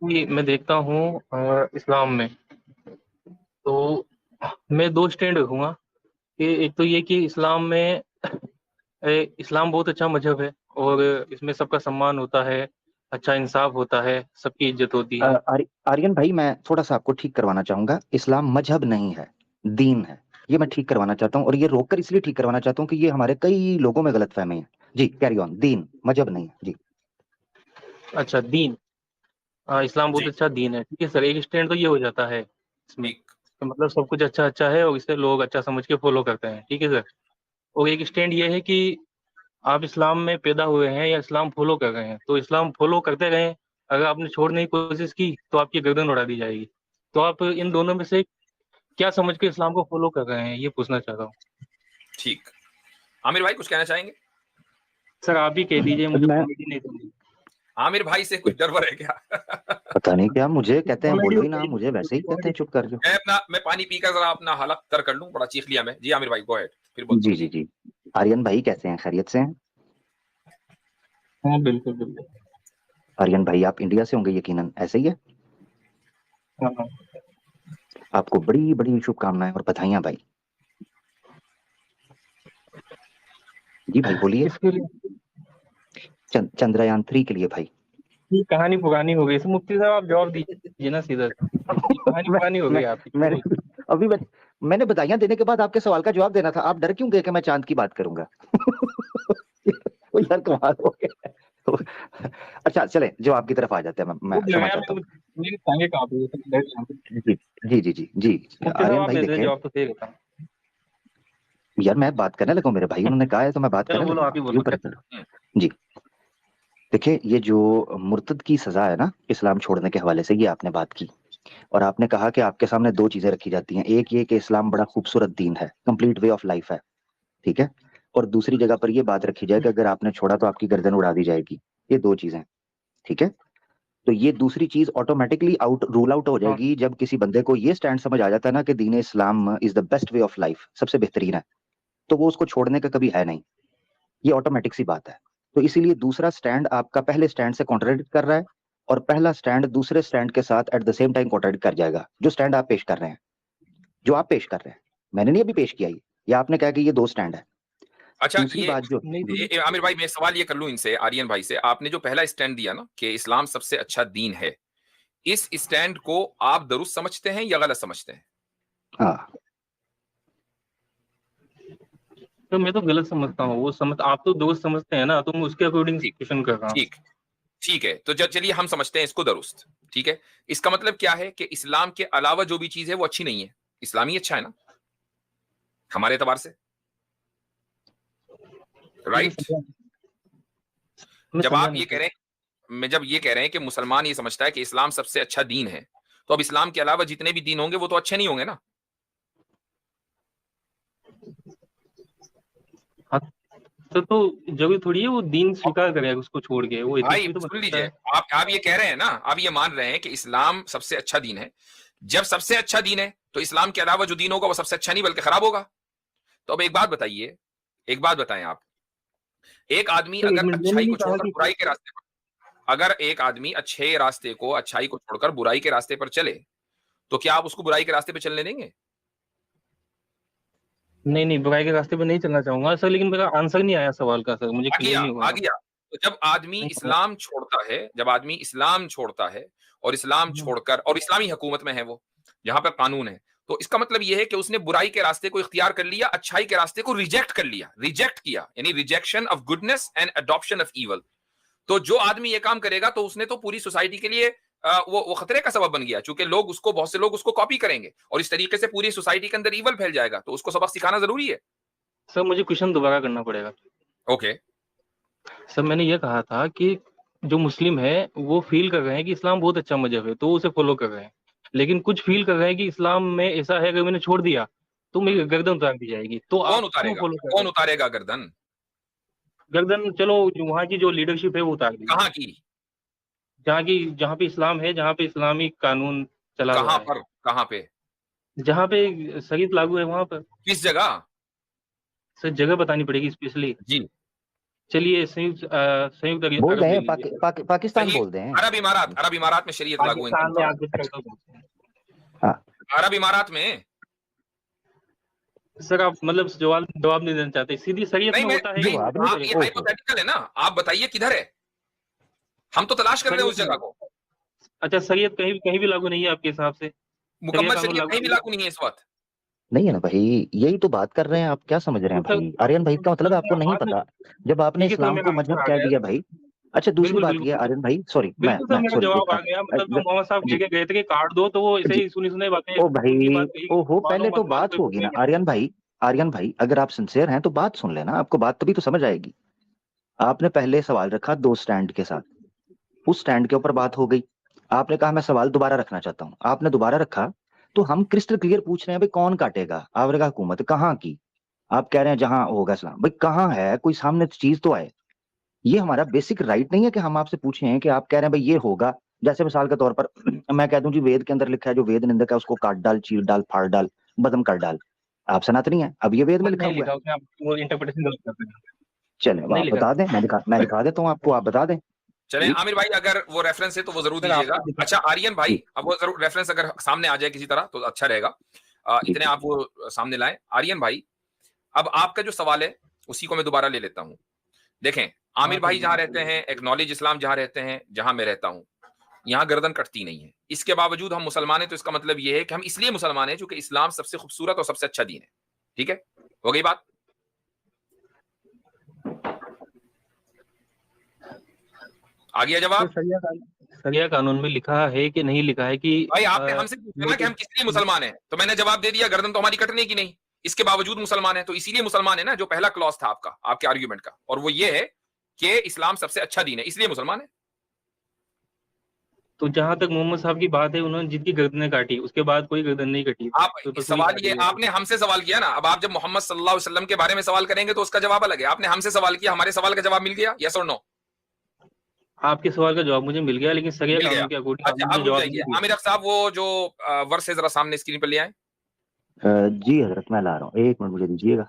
कि मैं देखता हूँ इस्लाम में, तो मैं दो स्टैंड रखूंगा कि एक तो ये कि इस्लाम में इस्लाम बहुत अच्छा मजहब है और इसमें सबका सम्मान होता है, अच्छा इंसाफ होता है, सबकी इज्जत होती है। आर्यन भाई, मैं थोड़ा सा आपको ठीक करवाना चाहूंगा। इस्लाम मजहब नहीं है, दीन है। ये मैं ठीक करवाना चाहता हूँ, और ये रोककर इसलिए ठीक करवाना चाहता हूँ कि ये हमारे कई लोगों में गलत फहमी है। जी, कैरी ऑन। दीन, मजहब नहीं है जी। अच्छा, दीन। इस्लाम बहुत जी अच्छा दीन है, ठीक है सर। एक स्टैंड तो ये हो जाता है इसमें, ठीक। तो मतलब सब कुछ अच्छा अच्छा है और इसे लोग अच्छा समझ के फॉलो करते हैं, ठीक है सर। और एक स्टैंड ये है कि आप इस्लाम में पैदा हुए हैं या इस्लाम फॉलो कर रहे हैं, तो इस्लाम फॉलो करते रहें। अगर आपने छोड़ने की कोशिश की तो आपकी गर्दन उड़ा दी जाएगी। तो आप इन दोनों में से क्या समझ के इस्लाम को फॉलो कर रहे हैं, ये पूछना चाह रहा हूँ। ठीक। आमिर भाई कुछ कहना चाहेंगे? सर आप ही कह दीजिए, मुझे मैं कॉमेडी नहीं समझी। आमिर भाई से कुछ डर वर है क्या? पता नहीं क्या, मुझे कहते हैं बोलो कॉमेडी ही ना, मुझे वैसे ही कहते कॉमेडी। हैं चुप कर जो। मैं पानी पीकर जरा अपना हालत तर कर लूं, बड़ा चीख लिया मैं। जी आमिर भाई गो अहेड, फिर बोलता जी हूँ। जी जी। आर्यन भाई कैसे हैं, खैरियत से हैं? हाँ बिल्कुल बिल्कुल। आर्यन भाई आप इंडिया से होंगे यकीनन, ऐसे ही है? हाँ हाँ। आपको बड़ी बड़ी शुभकामनाएं और बधाइयां भाई। जी भाई बोलिए। इसके लिए चंद्रयान 3 के लिए भाई। ये कहानी पुरानी हो गई, मुफ्ती साहब आप जवाब दीजिए ना सीधा। ये कहानी मैं पुरानी हो मैं गई आपकी, मैंने छोड़ो। अभी मैंने बधाइयां देने के बाद आपके सवाल का जवाब देना था। आप डर क्यों गए कि मैं चांद की बात करूंगा? वो यार कमाल हो गया। अच्छा चले, जवाब की तरफ आ जाते हैं। मैं वो क्षमा लगाया चाहता मैं, हूँ। मेरी टांगे कांप रही है, तो मैं डर गया। जी जी जी जी जी। मुफ्ती साहब आर्यन आप भाई दे दे देखें, जवाब तो सही रहता। यार मैं बात करने लगा हूं, मेरे भाई उन्होंने कहा है तो मैं बात चलो करने बोलो, आप लगूंगा। ही क्यों बोलो। परेशान? जी। देखिए, ये जो मुर्तद की सजा है ना इस्लाम छोड़ने के हवाले से, ये आपने बात की। और आपने कहा कि आपके सामने दो चीजें रखी जाती हैं। एक ये कि इस्लाम बड़ा खूबसूरत दीन है, कंप्लीट वे ऑफ लाइफ है, ठीक है। और दूसरी जगह पर ये बात रखी जाए कि अगर आपने छोड़ा तो आपकी गर्दन उड़ा दी जाएगी। ये दो चीजें, ठीक है। तो ये दूसरी चीज ऑटोमेटिकली रूल आउट हो हाँ जाएगी जब किसी बंदे को ये स्टैंड समझ आ जाता है ना कि दीन Islam is the best way of life, सबसे बेहतरीन है, तो वो उसको छोड़ने का कभी है नहीं। ये ऑटोमेटिक सी बात है। तो इसीलिए दूसरा स्टैंड आपका पहले स्टैंड से कॉन्ट्रडिक्ट कर रहा है, और पहला स्टैंड दूसरे स्टैंड के साथ at the same time contradict कर जाएगा। जो स्टैंड आप पेश कर रहे हैं, जो आप पेश कर रहे हैं, मैंने नहीं अभी पेश किया ये, या आपने कहा कि ये दो स्टैंड है। अच्छा दूसरी ये बात जो नहीं तो आमिर भाई मैं सवाल ये कर लूं इनसे, आर्यन भाई से। आपने जो पहला स्टैंड दिया ना कि इस्लाम सबसे अच्छा दीन है, इस स्टैंड को आप दुरुस्त समझते हैं या गलत समझते हैं? हाँ, तो मैं तो गलत समझता हूँ, वो समझ आप तो दोस्त समझते हैं ना, तो मैं उसके अकॉर्डिंग ठीक। क्वेश्चन कर रहा हूँ। ठीक। ठीक है, तो चलिए हम समझते हैं इसको दुरुस्त। ठीक है, इसका मतलब क्या है कि इस्लाम के अलावा जो भी चीज है वो अच्छी नहीं है, इस्लाम ही अच्छा है ना हमारे एतबार से, मुझे राइट? समझा, मैं जब समझा आप नहीं ये कह सर। रहे हैं, मैं जब ये कह रहे हैं कि मुसलमान ये समझता है कि इस्लाम सबसे अच्छा दीन है, तो अब इस्लाम के अलावा जितने भी दीन होंगे वो तो अच्छे नहीं होंगे ना? हाँ, तो जरूरी थोड़ी है वो दीन स्वीकार करेगा उसको छोड़ के, वो एथिस्ट भाई भी तो बन सुन सकता लीजिए, है। आप ये कह रहे हैं ना, आप ये मान रहे हैं कि इस्लाम सबसे अच्छा दीन है। जब सबसे अच्छा दीन है तो इस्लाम के अलावा जो दीन होगा वो सबसे अच्छा नहीं बल्कि खराब होगा। तो अब एक बात बताइए, एक बात बताएं आप, एक आदमी सर एक अगर मिनट, मैंने अच्छाई नहीं को कहा छोड़कर कि बुराई के रास्ते पर, अगर एक आदमी अच्छे रास्ते को, अच्छाई को छोड़कर बुराई के रास्ते पर चले, तो क्या आप उसको बुराई के रास्ते पर चलने देंगे? नहीं नहीं, बुराई के रास्ते पे नहीं चलना चाहूंगा सर, लेकिन मेरा आंसर नहीं आया सवाल का सर, मुझे आ क्लियर गया, नहीं आ हुआ। गया। तो जब आदमी नहीं हुआ। इस्लाम छोड़ता है, जब आदमी इस्लाम छोड़ता है और इस्लाम छोड़कर, और इस्लामी हुकूमत में है वो, जहां पर कानून है, तो इसका मतलब यह है कि उसने बुराई के रास्ते को इख्तियार कर लिया, अच्छाई के रास्ते को रिजेक्ट कर लिया, रिजेक्ट किया, यानी rejection of goodness and adoption of evil. तो जो आदमी ये काम करेगा तो उसने तो पूरी सोसाइटी के लिए वो खतरे का सबब बन गया, क्योंकि लोग उसको, बहुत से लोग उसको कॉपी करेंगे और इस तरीके से पूरी सोसाइटी के अंदर ईवल फैल जाएगा। तो उसको सबक सिखाना जरूरी है। सर मुझे क्वेश्चन दोबारा करना पड़ेगा। ओके। सर मैंने ये कहा था कि जो मुस्लिम है वो फील कर रहे हैं कि इस्लाम बहुत अच्छा मजहब है, तो उसे फॉलो कर रहे हैं। लेकिन कुछ फील कर रहे हैं कि इस्लाम में ऐसा है, अगर मैंने छोड़ दिया तो मेरी गर्दन उतार दी जाएगी, तो कौन आप क्यों उतारेगा, फॉलो कर रहे कौन हैं? उतारेगा गर्दन? गर्दन चलो, जो वहाँ की जो लीडरशिप है वो उतार दी। कहाँ की? जहाँ पे इस्लाम है, जहाँ पे इस्लामी कानून चला हुआ कहाँ है, पर, कहाँ पे? जहाँ पे शरीयत लागू है वहां पर। किस जगह? सर जगह बतानी पड़ेगी स्पेशली। जी। चलिए संयुक्त बोल अरब रहे ले हैं, लीजिए। पाकिस्तान सही, बोल रहे हैं। अरब इमारात में शरीयत लागू है पाकिस्तान में आप इनके। कुछ कर अच्छा, दो। हाँ अरब इमारात में सर आप मतलब जवाब नहीं देना चाहते, सीधी शरीयत नहीं, में मैं होता है नहीं, कि जवाब नहीं, आप ये ओहो, हाइपोथेटिकल है ना, आप बताइए किधर है, हम तो तलाश कर रहे हैं शरीयत उस में। जगह को। अच्छा, शरीयत कहीं भी लागू नहीं है आपके हिसाब से? शरिया मुकम्मल कानून शरीयत लागू कहीं भी नहीं है? लागू नहीं है इस वक्त। नहीं है ना भाई, यही तो बात कर रहे हैं। आप क्या समझ रहे तो हैं सर भाई? आर्यन भाई, इसका मतलब है आपको नहीं बाद में, पता जब आपने ठीक है सर इस्लाम को मेरा आंसर मजहब आ कह गया। दिया भाई। अच्छा, दूसरी बिल्कुल बात ये बिल्कुल आर्यन भाई, सॉरी, बिल्कुल सर, मैं मेरा सॉरी, जवाब एक आ गया। मतलब जो मोहम्मद साहब जी लेके गए थे कि काट दो, तो वो ऐसे जी, ही सुनी सुनाई बातें ओ उनकी भाई, बात कही, ओहो, मानो पहले तो मत मानो, बात कोई फर्क होगी ना नहीं पड़ता। आर्यन भाई। आर्यन भाई, अगर आप सिंसियर हैं तो बात सुन लेना, आपको बात तभी तो समझ आएगी। आपने पहले सवाल रखा दो स्टैंड के साथ, उस स्टैंड के ऊपर बात हो गई। आपने कहा मैं सवाल दोबारा रखना चाहता हूँ, आपने दोबारा रखा, तो हम क्रिस्टल क्लियर पूछ रहे हैं भाई कौन काटेगा? आपने कहा हुकूमत। कहाँ की? आप कह रहे हैं जहां होगा इस्लाम। भाई कहाँ है? कोई सामने चीज तो आए। ये हमारा बेसिक राइट नहीं है कि हम आपसे पूछे हैं कि आप कह रहे हैं भाई ये होगा। जैसे मिसाल के तौर पर मैं कह दूं जी वेद के अंदर लिखा है, जो वेद निंदक है उसको काट डाल, चीर डाल, फाड़ डाल, बदम कर डाल। आप सनातनी है, अब ये वेद में लिखा नहीं हुआ है। लिखा उसमें, आप वो इंटरप्रिटेशन गलत करते हैं। चले, अब नहीं आप लिखा बता सर। दें, मैं दिखा देता हूँ आपको, आप बता दें। चले जी आमिर भाई, अगर वो रेफरेंस है तो वो जरूर सर दीजिएगा। आपको दिखा। अच्छा आर्यन भाई, जी अब वो जरूर रेफरेंस अगर सामने आ जाए किसी तरह तो अच्छा रहेगा। जी इतने जी आप वो सामने लाएं आर्यन भाई। अब आपका जो सवाल है उसी को मैं दोबारा ले लेता हूं। देखें, हाँ आमिर सर भाई जहां रहते हैं, एक्नॉलेज इस्लाम जहां रहते हैं, जहां मैं रहता हूं, यहाँ गर्दन कटती नहीं है। इसके बावजूद हम मुसलमान हैं, तो इसका मतलब यह है कि हम इसलिए मुसलमान हैं क्योंकि इस्लाम सबसे खूबसूरत और सबसे अच्छा दीन है। ठीक है, हो गई बात। आ गया सर, जवाब। शरिया कानून में लिखा है कि नहीं लिखा है कि भाई आपने हमसे पूछा ना कि हम किस लिए मुसलमान हैं, तो मैंने जवाब दे दिया, गर्दन तो हमारी कटने की नहीं, इसके बावजूद मुसलमान है, तो इसीलिए मुसलमान है ना, जो पहला क्लॉज था आपका, आपके आर्ग्यूमेंट का, और वो ये है कि इस्लाम सबसे अच्छा दीन है, इसलिए मुसलमान है। तो जहां तक मोहम्मद साहब की बात है, उन्होंने जिनकी गर्दनें काटी उसके बाद कोई गर्दन नहीं कटी, आप तो बस वही सवाल, ये काटी है। आपने हमसे सवाल किया ना, अब आप जब मोहम्मद सल्लल्लाहु अलैहि वसल्लम के बारे में सवाल करेंगे तो उसका जवाब अलग है। आपने हमसे सवाल किया, हमारे सवाल का जवाब मिल गया, यस और नो? आपके सवाल का जवाब मुझे मिल गया, लेकिन शरिया मिल गया। कानून के अकॉर्डिंग आपने अच्छा मुझे अब रुक जवाब जाइए नहीं दिया। आमिर अख्तर साहब, वो जो वर्स है जरा सामने स्क्रीन पर ले आए। जी हजरत, मैं ला रहा हूँ, एक मिनट मुझे दीजिएगा।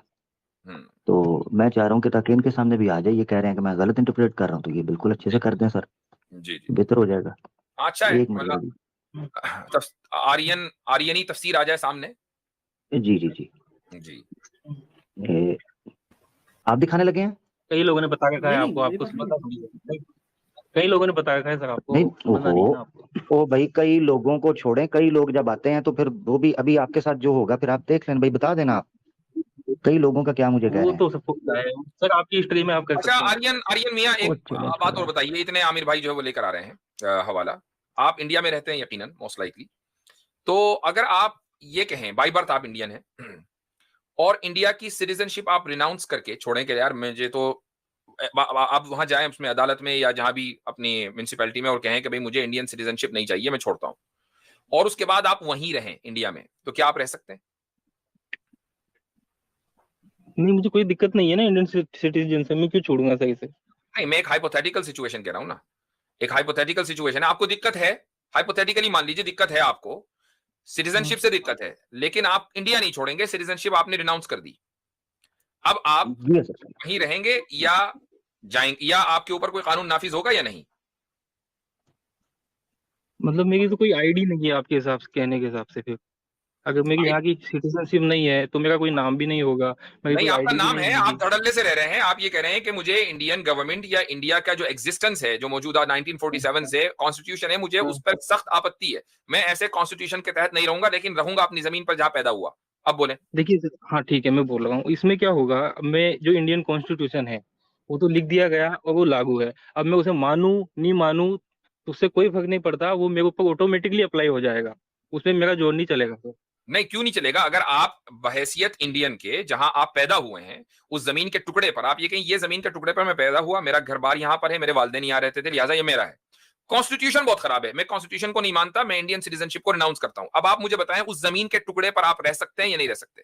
हम्म, तो मैं चाह रहा हूँ कि ताकि इनके सामने भी आ जाए। ये कह रहे हैं कि मैं गलत इंटरप्रेट कर रहा हूँ, तो ये बिल्कुल अच्छे से जी कर दें सर, जी जी, बेहतर हो जाएगा। अच्छा है, एक मिनट मतलब जल्दी। आर्यनी तफसीर आ जाए सामने। जी जी जी, जी ए, आप दिखाने लगे हैं? कई लोगों ने बता रखा है नहीं आपको, नहीं, मेरे आपको पास नहीं समझना है। थोड़ी है। कई लोगों ने बता रखा है सर, आपको नहीं, समझना ओहो, नहीं है ना आपको। ओ भाई, कई लोगों को छोड़ें, कई लोग जब आते हैं तो फिर वो भी अभी आपके साथ जो होगा फिर आप देख लेना भाई, बता देना आप। कई लोगों का क्या मुझे कह वो रहे हैं। तो सबको पता है सर, आपकी हिस्ट्री में आप कर अच्छा, सकते हैं। आर्यन आर्यन मियाँ, ओ एक चले बात और छोड़ें। बताइए, इतने आमिर भाई जो है वो लेकर आ रहे हैं हवाला। आप इंडिया में रहते हैं यकीनन, मोस्ट लाइकली। तो अगर आप ये कहें बाई बर्थ आप इंडियन हैं और इंडिया की सिटीजनशिप आप रिनाउंस करके छोड़ें कि यार मुझे तो, आप वहां जाएं उसमें अदालत में या जहां भी अपनी म्यूनिसिपैलिटी में और कहें कि भाई मुझे इंडियन सिटीजनशिप नहीं चाहिए, मैं छोड़ता हूं, और उसके बाद आप वहीं रहें इंडिया में, तो क्या आप रह सकते हैं? नहीं, मुझे कोई दिक्कत नहीं है ना इंडियन सिटीजन से, मैं क्यों छोड़ूंगा सही से। नहीं, मैं एक हाइपोथेटिकल सिचुएशन कह रहा हूं ना, एक हाइपोथेटिकल सिचुएशन है, आपको दिक्कत है, हाइपोथेटिकली मान लीजिए दिक्कत है आपको, हाँ। सिटीजनशिप से दिक्कत है, लेकिन आप इंडिया नहीं छोड़ेंगे, सिटीजनशिप आपने रिनाउंस कर दी, अब आप जी सर। वहीं रहेंगे या जाएंगे, या आपके ऊपर कोई कानून नाफिज होगा या नहीं? मतलब मेरी तो कोई आईडी नहीं है आपके हिसाब से, कहने के हिसाब से फिर अगर मेरी यहाँ की सिटीजनशिप नहीं है तो मेरा कोई नाम भी नहीं होगा, मेरी नहीं, कोई आपका आईडी भी नाम नहीं है, आप होगी। धड़ल्ले से रह रहे हैं, आप ये कह रहे हैं कि मुझे इंडियन गवर्नमेंट या इंडिया का जो एग्जिस्टेंस है, जो मौजूदा 1947 से कॉन्स्टिट्यूशन है, मुझे हाँ। उस पर सख्त आपत्ति है, मैं ऐसे कॉन्स्टिट्यूशन के तहत नहीं रहूंगा, लेकिन रहूंगा अपनी जमीन पर जहां पैदा हुआ। अब बोले। देखिए सर, हाँ ठीक है, मैं बोल रहा हूँ इसमें क्या होगा। मैं जो इंडियन कॉन्स्टिट्यूशन है वो तो लिख दिया गया और वो लागू है। अब मैं उसे मानूं नहीं मानूं तो उससे कोई फर्क नहीं पड़ता, वो मेरे ऊपर ऑटोमेटिकली अप्लाई हो जाएगा, उसमें मेरा जोर नहीं चलेगा सर। नहीं, क्यों नहीं चलेगा? अगर आप बहैसियत इंडियन के, जहां आप पैदा हुए हैं, उस जमीन के टुकड़े पर आप ये कहें, ये जमीन के टुकड़े पर मैं पैदा हुआ, मेरा घर बार यहां पर है, मेरे वालिदैन यहाँ रहते थे, लिहाजा ये मेरा है। कॉन्स्टिट्यूशन बहुत खराब है, मैं कॉन्स्टिट्यूशन को नहीं मानता, मैं इंडियन सिटीजनशिप को रिनाउंस करता हूं। अब आप मुझे बताएं, उस जमीन के टुकड़े पर आप रह सकते हैं या नहीं रह सकते?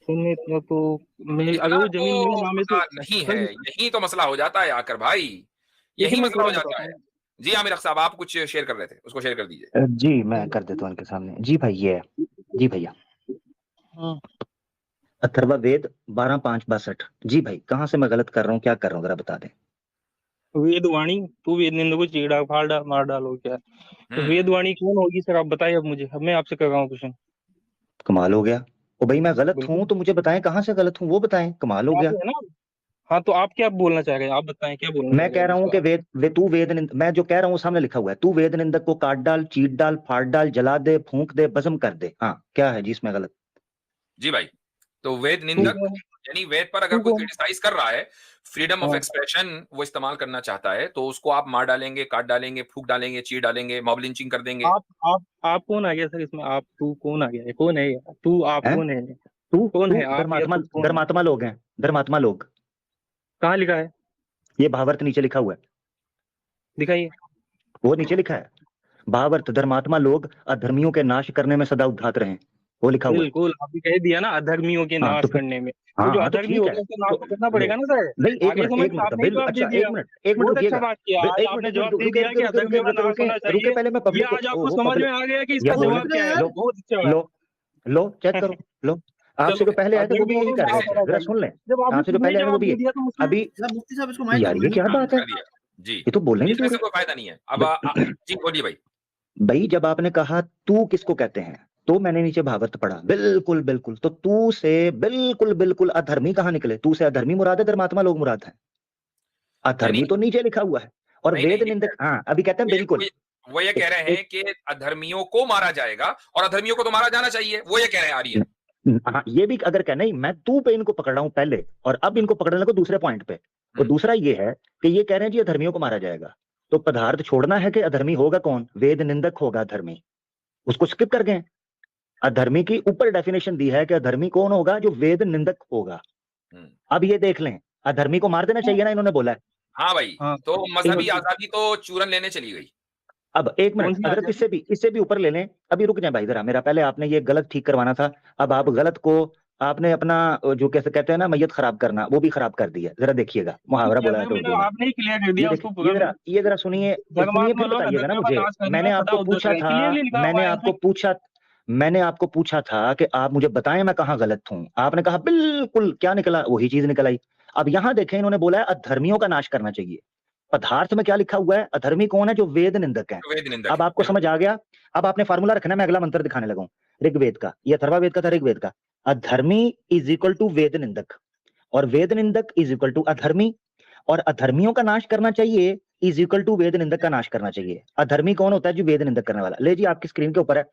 सर मैं इतना तो, मैं अगर इतना वो जमीन मेरे तो नाम है तो मसला नहीं है, सर यही तो मसला हो जाता है आकर भाई, देखिए यही मैं मसला पूरा हो जाता बताता है। हूँ। जी आमिर अख्तर साहब, आप कुछ शेयर कर रहे थे, उसको शेयर कर दीजिए। जी मैं कर देता हूँ इनके सामने। जी भाई, ये है। जी भैया, हाँ। अथर्ववेद 12:5-62। जी भाई, कहाँ से मैं गलत कर रहा हूँ, क्या कर रहा हूँ, जरा बता दें। वेदवाणी, तू वेद निंदा को चीड़ा फाड़ डाल मार डालो क्या? तो वेदवाणी कौन होगी सर, आप बताइए अब मुझे, अब मैं आपसे कर रहा हूँ क्वेश्चन। कमाल हो गया। ओ भाई, मैं गलत हूँ बिल्कुल तो मुझे बताएं कहाँ से गलत हूँ, वो बताएं। कमाल हो आप गया। है ना। हाँ तो आप क्या बोलना चाह रहे हैं, आप बताएं क्या बोलना चाह मैं रहे कह हैं रहा हूँ इसको कि आप। तू वेद मैं जो कह रहा हूँ सामने लिखा हुआ है, तू वेद निंदक को काट डाल, चीट डाल, फाड़ डाल, जला दे, फूंक दे, भस्म कर दे। हाँ, क्या है जी इसमें गलत? जी भाई, तो वेद तू निंदक कौन? यानी वेद पर अगर तू कोई कौन? क्रिटिसाइज कर रहा है, फ्रीडम ऑफ हाँ एक्सप्रेशन वो इस्तेमाल करना चाहता है, तो उसको आप मार डालेंगे, काट डालेंगे, फूक डालेंगे, चीर डालेंगे, मॉब लिंचिंग कर देंगे। आप कौन आ गया सर इसमें, आप तू कौन आ गया है, कौन है ये? तू आप है कौन है? तू कौन तू है आप या धर्मात्मा, तू कौन है? धर्मात्मा लोग हैं, धर्मात्मा लोग। कहाँ लिखा है? ये भावार्थ नीचे लिखा हुआ है, दिखाइए। वो नीचे लिखा है। भावार्थ, धर्मात्मा लोग अधर्मियों के नाश करने में सदा उद्धात रहे, वो लिखा हुआ है। बिल्कुल आपने कह दिया ना, अधर्मियों के हाँ तो नाश फिर, करने में। तो हाँ जो हाँ तो अधर्मी ठीक होगा है। उसको नाश तो तो करना लो, पड़ेगा ना सर। नहीं एक आगे मिनट, समझ एक में मिनट, आपने ही जवाब दे अच्छा दिया। एक मिनट बहुत अच्छा रुकिएगा। बात किया, आज आपने जवाब दे रुके दिया कि रुके रुके रुके अधर्मियों का रुके नाश रुके होना रुके, चाहिए। पहले मैं ये पब्लिक को, आज आपको ओहो समझ में पब्लिक, आ गया कि या इसका बोल जवाब क्या है। लो बहुत अच्छा है। लो लो चेक करो, लो। आपसे चलो जो पहले आए थे वो भी अधर्मियों यही को कर रहे नाश थे, होना जरा चाहिए। सुन लें। जब आपने आपसे जो खुद ने पहले आए थे वो जवाब भी दे दिया तो उसमें अभी, मुफ्ती साहब इसको माइक यार कर ये दो। क्या हाँ, बात है, कर दिया जी। ये तो बोलने नहीं इसमें दे से रहे। कोई फायदा नहीं है अब। जी बोलिए भाई। भाई जब आपने कहा तू किसको कहते हैं, तो मैंने नीचे भावार्थ पढ़ा, बिल्कुल बिल्कुल, तो तू से बिल्कुल बिल्कुल अधर्मी कहाँ निकले? तू से अधर्मी मुराद है, धर्मात्मा लोग मुराद है? नहीं नहीं अधर्मी तो नीचे लिखा हुआ है, और नहीं वेद नहीं, निंदक, हाँ अभी कहते हैं वो ये बिल्कुल। वो ये कह रहे हैं एक कि अधर्मियों को मारा जाएगा और अधर्मियों को तो मारा जाना चाहिए, वो ये कह रहे हैं आर्यन। हाँ, ये भी अगर कह, नहीं मैं तू पे इनको पकड़ रहा हूं पहले, और अब इनको पकड़ने लगो दूसरे पॉइंट पे। और दूसरा ये है कि ये कह रहे हैं जी अधर्मियों को मारा जाएगा, तो पदार्थ छोड़ना है कि अधर्मी होगा कौन? वेद निंदक होगा अधर्मी, उसको स्किप कर गए। अधर्मी की ऊपर डेफिनेशन दी है कि अधर्मी कौन होगा? जो वेद निंदक होगा। अब ये देख लें, अधर्मी को मार देना चाहिए ना, इन्होंने बोला है। हाँ भाई, हाँ तो मजहबी बिल्कुल। आजादी तो चूरन लेने चली गई। अब एक कौन मिनट, सी हजरत आजादी? इससे भी ऊपर ले लें। अभी रुक जाए भाई जरा, मेरा पहले आपने ये गलत ठीक करवाना था। अब आप गलत को, आपने अपना जो कैसे कहते हैं ना मैयत खराब करना, वो भी खराब कर दिया। जरा देखिएगा, नहीं मुहावरा किया बोला है सर तो मैंने, उर्दू में। आपने ही क्लियर कर ये दिया देखिए, उसको पूरा बिल्कुल। ये जरा सुनिए, सुनिए धर्मात्मा फिर लोग बताइएगा ना अधर्मियों का मुझे। नाश करने मैंने में सदा आपको उद्यत पूछा रहे, था, क्लियरली लिखा हुआ है इसमें। मैंने आपको पूछा था कि आप मुझे बताएं मैं कहाँ गलत हूं। आपने कहा बिल्कुल, क्या निकला? वही चीज निकल आई। अब यहां देखें, इन्होंने बोला है अधर्मियों का नाश करना चाहिए। पदार्थ में क्या लिखा हुआ है? अधर्मी कौन है? जो वेद निंदक है। वेद निंदक अब है आपको बिल्कुल। समझ आ गया। अब आपने फार्मूला रखना, मैं अगला मंत्र दिखाने लगा हूं। ऋग्वेद का, ये अथर्ववेद का था, ऋग्वेद का। अधर्मी इज इक्वल टू वेद निंदक, और वेद निंदक इज इक्वल टू अधर्मी, और अधर्मियों का नाश करना चाहिए इज इक्वल टू वेद निंदक का नाश करना चाहिए। अधर्मी कौन होता है? जो वेद निंदक करने वाला। ले जी, आपकी स्क्रीन के ऊपर है,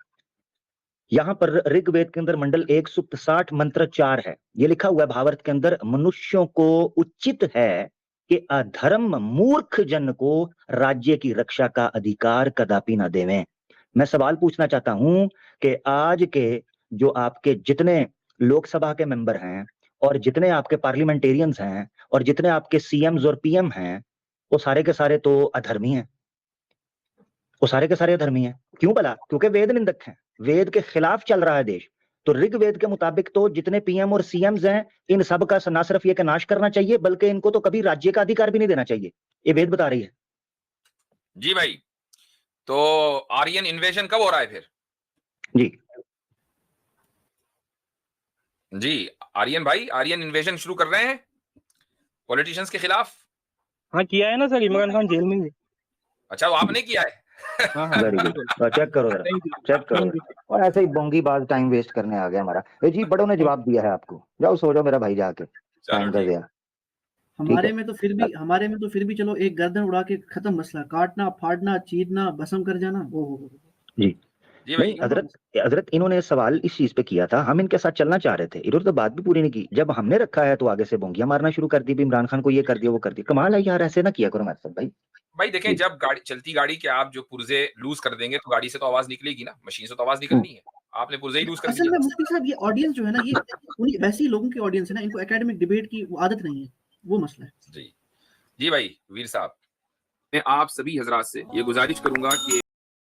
यहां पर ऋग्वेद के अंदर मंडल 1 सूक्त 60 मंत्र 4 है। ये लिखा हुआ है भावार्थ के अंदर, मनुष्यों को उचित है कि अधर्म मूर्ख जन को राज्य की रक्षा का अधिकार कदापि ना देवें। मैं सवाल पूछना चाहता हूं कि आज के जो आपके जितने लोकसभा के मेंबर हैं, और जितने आपके पार्लियामेंटेरियंस हैं, और जितने आपके सीएम्स और पीएम हैं, वो सारे के सारे तो अधर्मी हैं। वो सारे के सारे अधर्मी हैं। क्यों भला? क्योंकि वेद निंदक हैं, वेद के खिलाफ चल रहा है देश। तो ऋग्वेद के मुताबिक तो जितने पीएम और सीएम्स हैं, इन सब का ना सिर्फ ये कि नाश करना चाहिए, बल्कि इनको तो कभी राज्य का अधिकार भी नहीं देना चाहिए। ये वेद बता रही है। जी भाई, तो आर्यन इन्वेजन कब हो रहा है फिर? जी जी आर्यन भाई, आर्यन इन्वेजन शुरू कर रहे हैं पॉलिटिशियंस के खिलाफ। हाँ किया है ना सर, इमरान खान जेल में ही। अच्छा, वो आपने किया है? हाँ हाँ वेरी गुड, बिल्कुल। चेक करो जरा, थैंक यू। चेक करो थैंक यू। जरा। और ऐसे ही बोंगी बाज टाइम वेस्ट करने आ गया हमारा। जी बड़ों ने जवाब दिया है आपको, जाओ सो जाओ मेरा भाई, जाके चलो टाइम कर ठीक। दिया। ठीक हमारे है, में तो फिर भी हमारे में तो फिर भी चलो एक गर्दन उड़ा के खत्म मसला, काटना फाड़ना चीरना भस्म कर जाना, ओ जी जी नहीं भाई, हजरत, हजरत इन्होंने सवाल इस चीज पे किया था, हम इनके साथ चलना चाह रहे थे, इन्होंने तो बात भी पूरी नहीं की। जब हमने रखा है तो आगे से बोंगियां मारना शुरू कर दी भी, इमरान खान को ये कर दिया वो कर दिया। कमाल है यार, ऐसे ना किया करो मेरे साथ भाई। भाई देखें, जी जब गाड़ी चलती गाड़ी के आप जो पुर्जे लूज कर देंगे तो गाड़ी से तो आवाज निकलेगी ना, मशीन से तो आवाज हम्म, निकलनी है। आपने पुर्जे ही लूज कर असल दिया। में मुफ्ती साहब ये ऑडियंस जो है ना, ये उन्हीं वैसे ही लोगों की ऑडियंस है ना, इनको एकेडमिक डिबेट की वो आदत नहीं है, वो मसला है। जी जी भाई वीर साहब, मैं आप सभी हजरात से ये गुजारिश करूंगा कि